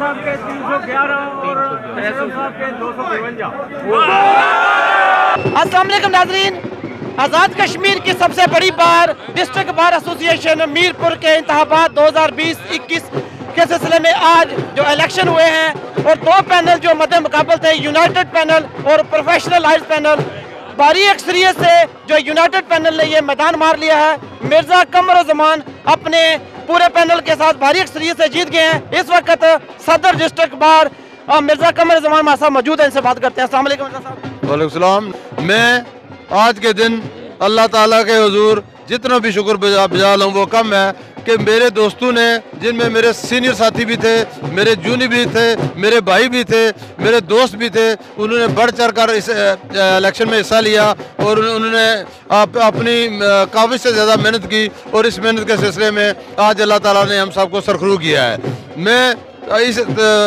साहब के 311 और एसएम साहब के 252। अस्सलाम वालेकुम नाज़रीन, आज़ाद कश्मीर की सबसे बड़ी बार डिस्ट्रिक्ट बार एसोसिएशन मीरपुर के इंतखाबात 2020-21 के सिलसिले में आज जो इलेक्शन हुए हैं और दो पैनल जो मद्दे मुकाबल थे, यूनाइटेड पैनल और प्रोफेशनलाइज्ड पैनल, भारी अक्सरियत से जो यूनाइटेड पैनल ने ये मैदान मार लिया है। मिर्जा कमरुज़्ज़मान अपने पूरे पैनल के साथ भारी अक्सरियत से जीत गए हैं। इस वक्त सदर डिस्ट्रिक्ट बार मिर्जा कमरुज़्ज़मान हमारे साथ मौजूद है, इनसे बात करते हैं। अस्सलाम वालेकुम मिर्जा साहब। वालेकुम सलाम। मैं आज के दिन अल्लाह ताला के हुजूर जितना भी शुक्र बजा लूँ वो कम है कि मेरे दोस्तों ने, जिनमें मेरे सीनियर साथी भी थे, मेरे जूनियर भी थे, मेरे भाई भी थे, मेरे दोस्त भी थे, उन्होंने बढ़ चढ़ कर इस इलेक्शन में हिस्सा लिया और उन्होंने अपनी काबिज से ज़्यादा मेहनत की और इस मेहनत के सिलसिले में आज अल्लाह ताला ने हम सबको सरखरू किया है। मैं इस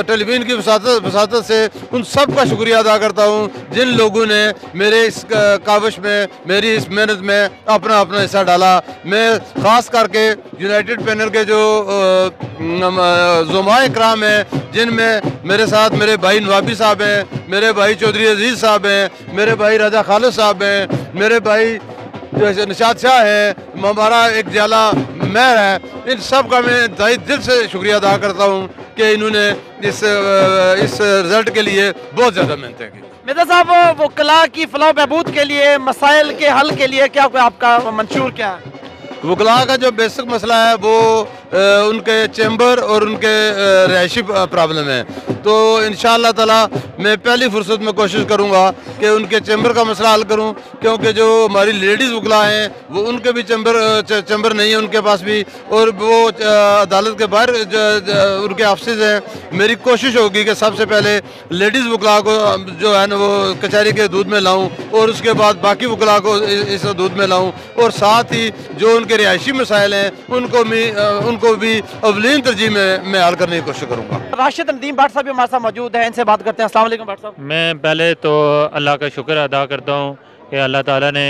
टेलीविज़न की वसातत से उन सब का शुक्रिया अदा करता हूँ जिन लोगों ने मेरे इस काविश में, मेरी इस मेहनत में अपना अपना हिस्सा डाला। मैं ख़ास करके यूनाइटेड पैनल के जो ज़ुमाए इकराम हैं, जिनमें मेरे साथ मेरे भाई नवाबी साहब हैं, मेरे भाई चौधरी अजीज़ साहब हैं, मेरे भाई राजा खालिद साहब हैं, मेरे भाई जो निशात शाह है, हमारा एक जाला मेहर है, इन सब का मैं तहे दिल से शुक्रिया अदा करता हूँ कि इन्होंने इस रिज़ल्ट के लिए बहुत ज़्यादा मेहनत की। मिर्जा साहब, वो कला की फलाह बहबूद के लिए, मसाइल के हल के लिए क्या आपका मंशूर क्या है? वकला का जो बेसिक मसला है वो उनके चैम्बर और उनके रहायशी प्रॉब्लम है। तो इंशाअल्लाह ताला मैं पहली फुर्सत में कोशिश करूंगा कि उनके चैम्बर का मसला हल करूं, क्योंकि जो हमारी लेडीज़ वकला हैं वो उनके भी चैम्बर नहीं है उनके पास भी, और वो अदालत के बाहर उनके ऑफिस हैं। मेरी कोशिश होगी कि सबसे पहले लेडीज़ वकला को जो है ना वो कचहरी के दूध में लाऊँ और उसके बाद बाकी वकला को इस दूध में लाऊँ, और साथ ही जो उनके रिहायशी मसाइल हैं उनको भी अवलीन तरजीह में मैं हल करने की कोशिश करूँगा। राशिद नदीम भट्ट साहब हमारे साथ मौजूद है, इनसे बात करते हैं। अस्सलाम वालेकुम भट्ट साहब। मैं पहले तो अल्लाह का शुक्र अदा करता हूँ कि अल्लाह ताला ने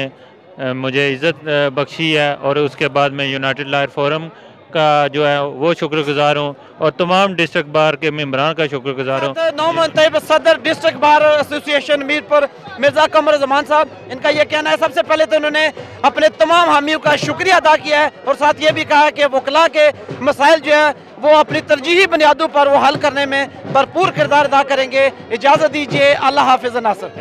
मुझे इज़्ज़त बख्शी है, और उसके बाद मैं यूनाइटेड लॉयर फोरम का जो है वो शुक्रगुजार हूँ और तमाम डिस्ट्रिक्ट बार के मेम्बरान का शुक्रगुजार हूँ। नौमंतब सदर district bar association Mirpur Mirza Kamruzzaman साहब, इनका ये कहना है सबसे पहले तो उन्होंने अपने तमाम हामियों का शुक्रिया अदा किया है और साथ ये भी कहा है कि वकला के मसाइल जो है वो अपनी तरजीही बुनियादों पर वो हल करने में भरपूर किरदार अदा करेंगे। इजाज़त दीजिए, अल्लाह हाफिज़ नासिर।